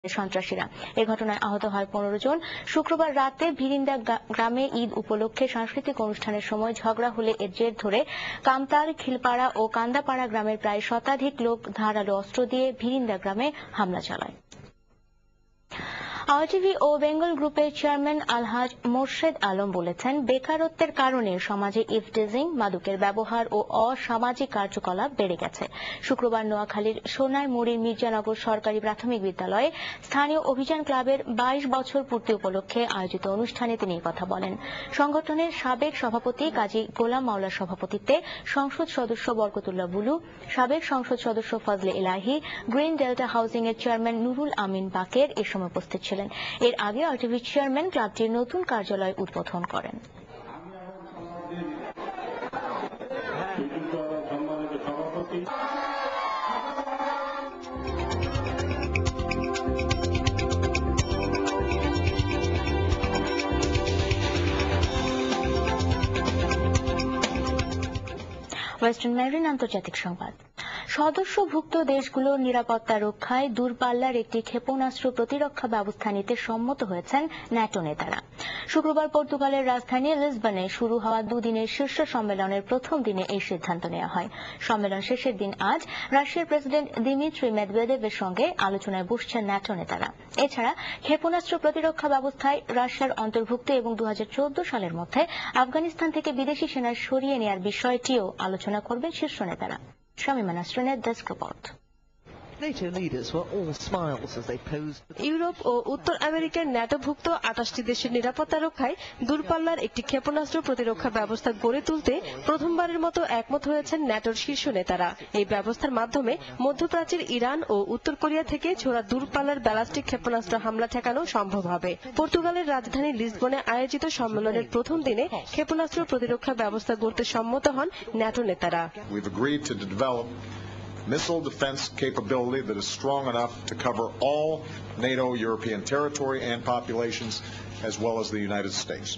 সন্ত্রাসীরা। এ ঘটনায় আহত হয় 15 জন। শুক্রবার রাতে ভিরিন্দা গ্রামে ঈদ উপলক্ষে সাংস্কৃতিক অনুষ্ঠানের সময় ঝগড়া হলে এর জের ধরে কামতাল, খিলপাড়া ও কান্দাপাড়া গ্রামের প্রায় শতাধিক লোক ধারালো অস্ত্র দিয়ে ভিরিন্দা গ্রামে হামলা চালায়। আরটিভি ও বেঙ্গল গ্রুপের চেয়ারম্যান আলহাজ মোর্শেদ আলম বলেছেন, বেকারত্বের কারণে সমাজে ইভটিজিং, মাদকের ব্যবহার ও অসামাজিক কার্যকলাপ বেড়ে গেছে। শুক্রবার নোয়াখালীর সোনাইমুড়ির মির্জানগর সরকারি প্রাথমিক বিদ্যালয়ে স্থানীয় অভিযান ক্লাবের 22 বছর পূর্তি উপলক্ষে আয়োজিত অনুষ্ঠানে তিনি এই কথা বলেন। সংগঠনের সাবেক সভাপতি কাজী গোলাম মাওলার সভাপতিত্বে সংসদ সদস্য বরকতুল্লাহ বুলু, সাবেক সংসদ সদস্য ফজলে ইলাহি, গ্রিন ডেল্টা হাউজিং এর চেয়ারম্যান নুরুল আমিন বাকের এ সময় উপস্থিত ছিলেন। এর আগে আরটিভির চেয়ারম্যান ক্লাবটির নতুন কার্যালয় উদ্বোধন করেন। ওয়েস্টার্ন মেরিন আন্তর্জাতিক সংবাদ। সদস্যভুক্ত দেশগুলোর নিরাপত্তা রক্ষায় দূরপাল্লার একটি ক্ষেপণাস্ত্র প্রতিরক্ষা ব্যবস্থা নিতে সম্মত হয়েছেন ন্যাটো নেতারা। শুক্রবার পর্তুগালের রাজধানী লিসবনে শুরু হওয়া দুদিনের শীর্ষ সম্মেলনের প্রথম দিনে এই সিদ্ধান্ত নেওয়া হয়। সম্মেলন শেষের দিন আজ রাশিয়ার প্রেসিডেন্ট দিমিত্রি মেদভেদেভের সঙ্গে আলোচনায় বসছেন ন্যাটো নেতারা। এছাড়া ক্ষেপণাস্ত্র প্রতিরক্ষা ব্যবস্থায় রাশিয়ার অন্তর্ভুক্ত এবং 2014 সালের মধ্যে আফগানিস্তান থেকে বিদেশি সেনা সরিয়ে নেওয়ার বিষয়টিও আলোচনা করবেন শীর্ষ নেতারা। শামীমা নাসরিনের ডেস্ক রিপোর্ট। ইউরোপ ও উত্তর আমেরিকার ন্যাটোভুক্ত 28টি দেশের নিরাপত্তা রক্ষায় দূরপাল্লার একটি ক্ষেপণাস্ত্র প্রতিরক্ষা ব্যবস্থা গড়ে তুলতে প্রথমবারের মতো একমত হয়েছেন ন্যাটোর শীর্ষ নেতারা। এই ব্যবস্থার মাধ্যমে মধ্যপ্রাচ্যের ইরান ও উত্তর কোরিয়া থেকে ছোড়া দূরপাল্লার ব্যালিস্টিক ক্ষেপণাস্ত্র হামলা ঠেকানো সম্ভব হবে। পর্তুগালের রাজধানী লিসবনে আয়োজিত সম্মেলনের প্রথম দিনে ক্ষেপণাস্ত্র প্রতিরক্ষা ব্যবস্থা গড়তে সম্মত হন ন্যাটো নেতারা। Missile defense capability that is strong enough to cover all NATO European territory and populations, as well as the United States.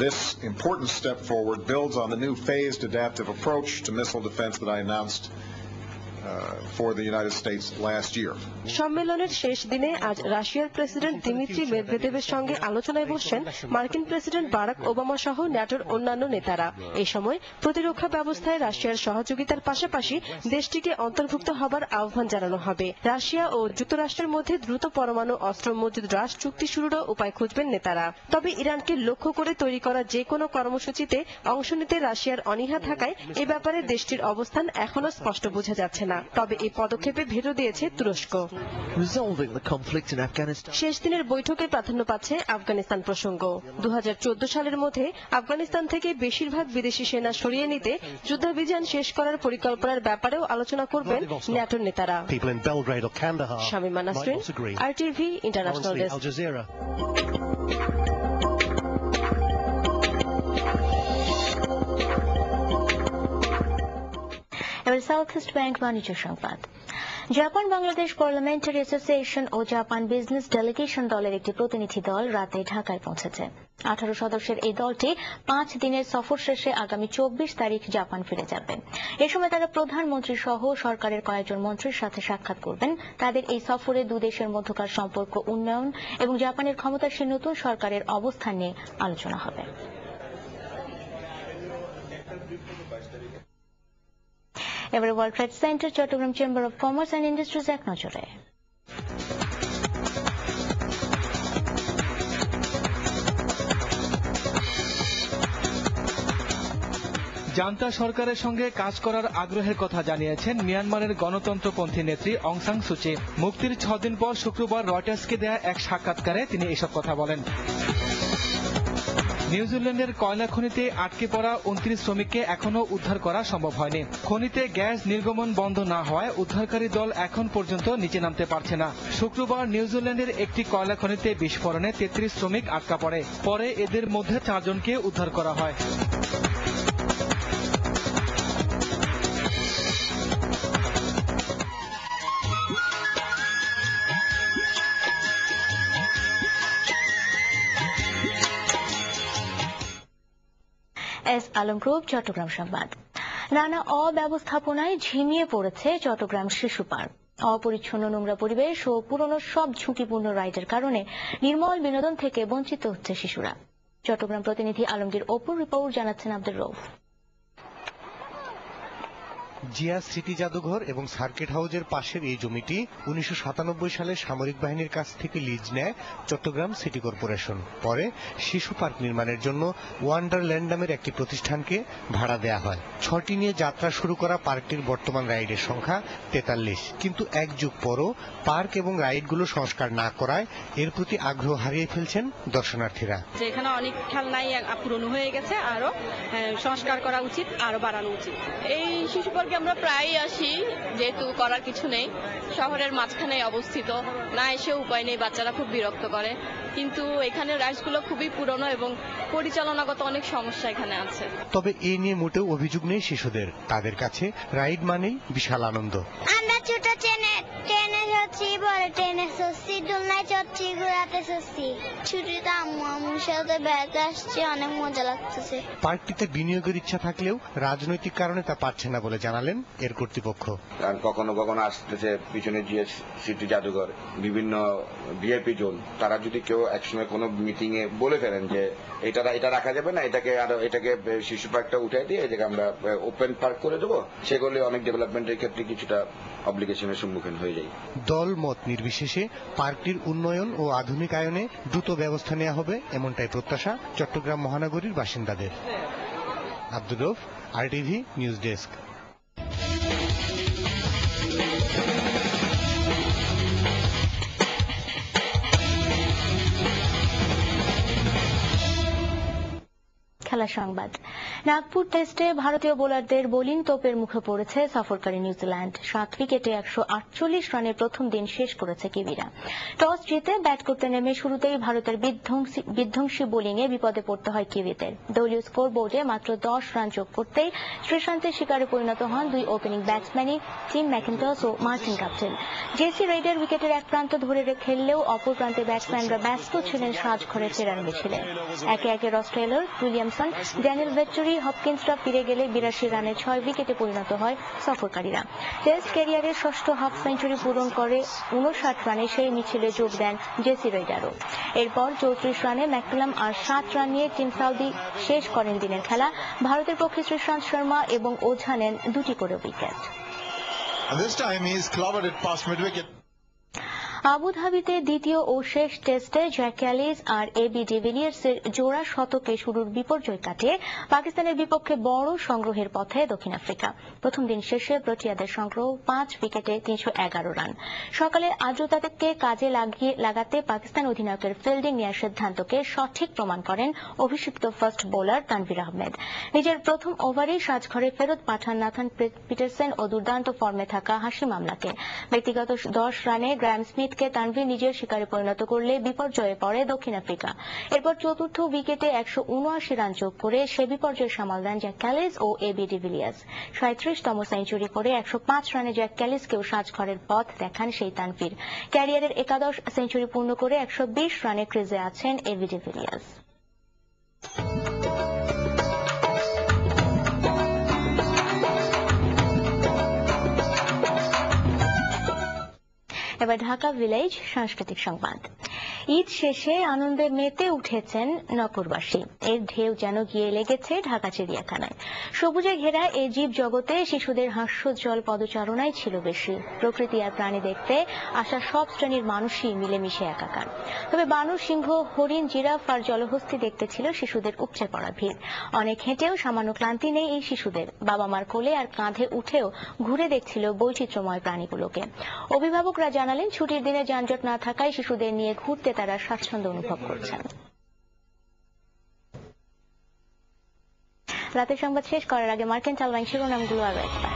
This important step forward builds on the new phased adaptive approach to missile defense that I announced for the United States last year. সম্মেলনের শেষ দিনে আজ রাশিয়ার president Dmitry মেদভেদেভের সঙ্গে আলোচনায় বসছেন মার্কিন president Barack Obama সহ ন্যাটোর অন্যান্য নেতারা। এই সময় প্রতিরক্ষা ব্যবস্থায় রাশিয়ার সহযোগিতার পাশাপাশি দেশটিকে অন্তর্ভুক্ত হবার আহ্বান জানানো হবে। রাশিয়া ও যুক্তরাষ্ট্রের মধ্যে দ্রুত পরমাণু অস্ত্র মজুদ হ্রাস চুক্তি শুরুরও উপায় খুঁজবেন নেতারা। তবে ইরানকে লক্ষ্য করে তৈরি করা যে কোনো কর্মসূচিতে অংশ নিতে রাশিয়ার অনীহা থাকায় এ ব্যাপারে দেশটির অবস্থান এখনো স্পষ্ট বোঝা যাচ্ছে না। তবে এই পদক্ষেপে ভেটো দিয়েছে তুরস্ক। শেষ দিনের বৈঠকে প্রাধান্য পাচ্ছে আফগানিস্তান প্রসঙ্গ। 2014 সালের মধ্যে আফগানিস্তান থেকে বেশিরভাগ বিদেশি সেনা সরিয়ে নিতে যুদ্ধাভিযান শেষ করার পরিকল্পনার ব্যাপারেও আলোচনা করবেন ন্যাটোর নেতারা। Shamima Nasrin, RTV international desk. এবার সাউথ ইস্ট ব্যাংক বাণিজ্য সংবাদ। জাপান বাংলাদেশ পার্লামেন্টারি অ্যাসোসিয়েশন ও জাপান বিজনেস ডেলিগেশন দলের একটি প্রতিনিধি দল রাতে ঢাকায় পৌঁছেছে। 18 সদস্যের এই দলটি 5 দিনের সফর শেষে আগামী 24 তারিখ জাপান ফিরে যাবে। এ সময় তারা প্রধানমন্ত্রী সহ সরকারের কয়েকজন মন্ত্রীর সাথে সাক্ষাৎ করবেন। তাদের এই সফরে দুই দেশের মধ্যকার সম্পর্ক উন্নয়ন এবং জাপানের ক্ষমতাসীন নতুন সরকারের অবস্থান নিয়ে আলোচনা হবে। এবারে World Trade Center, Chattogram chamber of commerce and industries এক নজরে। জান্তা সরকারের সঙ্গে কাজ করার আগ্রহের কথা জানিয়েছেন মিয়ানমারের গণতন্ত্রপন্থী নেত্রী অং সান সুচি। মুক্তির 6 দিন পর শুক্রবার রয়টার্সকে দেয়া এক সাক্ষাৎকারে তিনি এসব কথা বলেন। নিউজিল্যান্ডের কয়লা খনিতে আটকে পড়া 29 শ্রমিককে এখনো উদ্ধার করা সম্ভব হয়নি। খনিতে গ্যাস নির্গমন বন্ধ না হওয়ায় উদ্ধারকারী দল এখন পর্যন্ত নিচে নামতে পারছে না। শুক্রবার নিউজিল্যান্ডের একটি কয়লা খনিতে বিস্ফোরণে 33 শ্রমিক আটকা পড়ে। পরে এদের মধ্যে 4 জনকে উদ্ধার করা হয়। এস আলম গ্রুপ চট্টগ্রাম সংবাদ। নানা অব্যবস্থাপনায় ঝিমিয়ে পড়েছে চট্টগ্রাম শিশু পার্ক। অপরিচ্ছন্ন নোংরা পরিবেশ ও পুরনো সব ঝুঁকিপূর্ণ রাইডের কারণে নির্মল বিনোদন থেকে বঞ্চিত হচ্ছে শিশুরা। চট্টগ্রাম প্রতিনিধি আলমগীর অপুর রিপোর্ট, জানাচ্ছেন আব্দুর রউফ। জিয়া স্মৃতি জাদুঘর এবং সার্কিট হাউসের পাশের এই জমিটি 1997 সালে সামরিক বাহিনীর কাছ থেকে লিজ নেয় চট্টগ্রাম সিটি কর্পোরেশন। পরে শিশু পার্ক নির্মাণের জন্য ওয়ান্ডারল্যান্ড নামের একটি প্রতিষ্ঠানকে ভাড়া দেয়া হয়। 6টি নিয়ে যাত্রা শুরু করা পার্কটির বর্তমান রাইডের সংখ্যা 43, কিন্তু এক যুগ পরও পার্ক এবং রাইডগুলো সংস্কার না করায় এর প্রতি আগ্রহ হারিয়ে ফেলছেন দর্শনার্থীরা। যেখানে অনেক খেলনাই পুরনো হয়ে গেছে, আরো সংস্কার করা উচিত, আরো বাড়ানো উচিত। এই শিশু পার্কে আমরা প্রায়ই আসি, যেহেতু করার কিছু নেই, শহরের মাঝখানে অবস্থিত, না এসে উপায় নেই, বাচ্চারা খুব বিরক্ত করে। কিন্তু এখানে রাইডসগুলো খুবই পুরনো এবং পরিচালনাগত অনেক সমস্যা এখানে আছে। তবে এ নিয়ে মোটেও অভিযোগ নেই শিশুদের। তাদের কাছে রাইড মানেই বিশাল আনন্দ। আমরা ছোট ট্রেনে যাচ্ছি, বড় ট্রেনে যাচ্ছি, দোলনায় যাচ্ছি, ঘোরাতে যাচ্ছি। ছুটিতে আম্মুর সাথে বেড়াতে আসছি, অনেক মজা লাগতেছে। পার্কটিতে বিনিয়োগের ইচ্ছা থাকলেও রাজনৈতিক কারণে তা পারছে না বলে জানালেন এর কর্তৃপক্ষ। কখনো কখনো আসতেছে পিছনে জিয়া স্মৃতি জাদুঘর, বিভিন্ন ভিআইপি জোন, তারা যদি কেউ একসময় কোনো মিটিং এ বলে ফেলেন যে এটা রাখা যাবে না, এটাকে শিশু পার্কটা উঠে দিয়ে এটাকে আমরা ওপেন পার্ক করে দেবো, সেগুলি অনেক ডেভেলপমেন্টের ক্ষেত্রে কিছুটা অব্লিগেশনের সম্মুখীন হয়ে যায়। দল মত নির্বিশেষে পার্কটির উন্নয়ন ও আধুনিকায়নে দ্রুত ব্যবস্থা নেওয়া হবে, এমনটাই প্রত্যাশা চট্টগ্রাম মহানগরীর বাসিন্দাদের। Abdur Rauf, RTV news desk. খেলা সংবাদ। নাগপুর টেস্টে ভারতীয় বোলারদের বোলিং তোপের মুখে পড়েছে সফরকারী নিউজিল্যান্ড। 7 উইকেটে 148 রানে প্রথম দিন শেষ করেছে কিবিরা। টস জিতে ব্যাট করতে নেমে শুরুতেই ভারতের বিধ্বংসী বোলিংয়ে বিপদে পড়তে হয় কিবিদের। দলীয় স্কোর বোর্ডে মাত্র 10 রান যোগ করতেই শ্রীশান্তের শিকারে পরিণত হন দুই ওপেনিং ব্যাটসম্যানই টিম ম্যাকিন্টশ ও মার্টিন গাপটিল। জেসি রাইডার উইকেটের এক প্রান্ত ধরে খেললেও অপর প্রান্তে ব্যাটসম্যানরা ব্যস্ত ছিলেন সাজঘরে ফেরার মিছিলে। একে একে রস টেইলর, উইলিয়ামসন, ড্যানিয়েল ভেট্টরি, হপকিন্সরা ফিরে গেলে 82 রানে 6 উইকেটে পরিণত হয় সফরকারীরা। টেস্ট ক্যারিয়ারের ষষ্ঠ হাফ সেঞ্চুরি পূরণ করে 59 রানে সেই মিছিলে যোগ দেন জেসি রাইডারও। এরপর 34 রানে ম্যাককালাম আর 7 রান নিয়ে টিম সাউদি শেষ করেন দিনের খেলা। ভারতের পক্ষে শ্রীশান্ত শর্মা এবং ওঝা নেন 2টি করে উইকেট। আবুধাবিতে দ্বিতীয় ও শেষ টেস্টে জ্যাক ক্যালিস আর এবি ডিভিলিয়ার্সের জোড়া শতকে শুরুর বিপর্যয় কাটিয়ে পাকিস্তানের বিপক্ষে বড় সংগ্রহের পথে দক্ষিণ আফ্রিকা। প্রথম দিন শেষে প্রোটিয়াদের সংগ্রহ 5 উইকেটে 311 রান। সকালে আর্দ্রতাকে কাজে লাগাতে পাকিস্তান অধিনায়কের ফিল্ডিং নেওয়ার সিদ্ধান্তকে সঠিক প্রমাণ করেন অভিষিক্ত ফাস্ট বোলার তানভীর আহমেদ। নিজের প্রথম ওভারেই সাজঘরে ফেরত পাঠান নাথান পিটারসেন ও দুর্দান্ত ফর্মে থাকা হাশিম আমলাকে। ব্যক্তিগত 10 রানে গ্রাহাম স্মিথকে তানভীর নিজের শিকারে পরিণত করলে বিপর্যয়ে পড়ে দক্ষিণ আফ্রিকা। এরপর চতুর্থ উইকেটে 179 রান যোগ করে সে বিপর্যয় সামাল দেন জ্যাক ক্যালিস ও এবি ডিভিলিয়ার্স। 37তম সেঞ্চুরি করে 105 রানে জ্যাক ক্যালিসকেও সাজঘরের পথ দেখান সেই তানভীর। ক্যারিয়ারের একাদশ সেঞ্চুরি পূর্ণ করে 120 রানে ক্রিজে আছেন এবি ডিভিলিয়ার্স। এবার ঢাকা ভিলেজ সাংস্কৃতিক সংবাদ। ঈদ শেষে আনন্দে মেতে উঠেছেন নগরবাসী। এর ঢেউ যেন গিয়ে লেগেছে ঢাকা চিড়িয়াখানায়। সবুজে ঘেরা এই জীব জগতে শিশুদের হাস্যোজ্জ্বল পদচারণাই ছিল বেশি। প্রকৃতি আর প্রাণী দেখতে আসা সব শ্রেণীর মানুষই মিলেমিশে একাকার। তবে বানর, সিংহ, হরিণ, জিরাফ আর জলহস্তী দেখতে ছিল শিশুদের উপচে পড়া ভিড়। অনেক হেঁটেও সামান্য ক্লান্তি নেই এই শিশুদের। বাবা মার কোলে আর কাঁধে উঠেও ঘুরে দেখছিল বৈচিত্র্যময় প্রাণীগুলোকে। অভিভাবকরা জানালেন, ছুটির দিনে যানজট না থাকায় শিশুদের নিয়ে ঘুরতে তারা স্বাচ্ছন্দ্য অনুভব করছেন। রাতের সংবাদ শেষ করার আগে মার্কেন্টাইল ব্যাংক শিরোনামগুলো আরো একবার।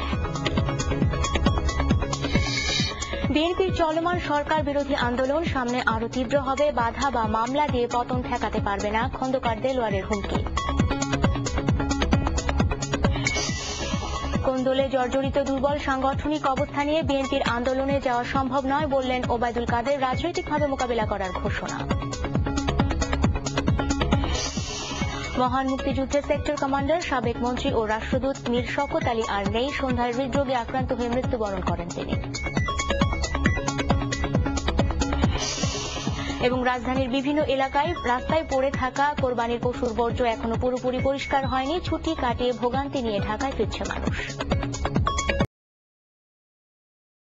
বিএনপির চলমান সরকার বিরোধী আন্দোলন সামনে আরো তীব্র হবে। বাধা বা মামলা দিয়ে পতন ঠেকাতে পারবে না, খন্দকার দেলোয়ারের হুমকি। কোন্দলে জর্জরিত দুর্বল সাংগঠনিক অবস্থা নিয়ে বিএনপির আন্দোলনে যাওয়া সম্ভব নয় বললেন ওবায়দুল কাদের। রাজনৈতিকভাবে মোকাবিলা করার ঘোষণা। মহান মুক্তিযুদ্ধের সেক্টর কমান্ডার, সাবেক মন্ত্রী ও রাষ্ট্রদূত মীর শওকত আলী আর নেই। সন্ধ্যায় হৃদরোগে আক্রান্ত হয়ে মৃত্যুবরণ করেন তিনি। এবং রাজধানীর বিভিন্ন এলাকায় রাস্তায় পড়ে থাকা কোরবানির পশুর বর্জ্য এখনো পুরোপুরি পরিষ্কার হয়নি। ছুটি কাটিয়ে ভোগান্তি নিয়ে ঢাকায় ফিরছে মানুষ।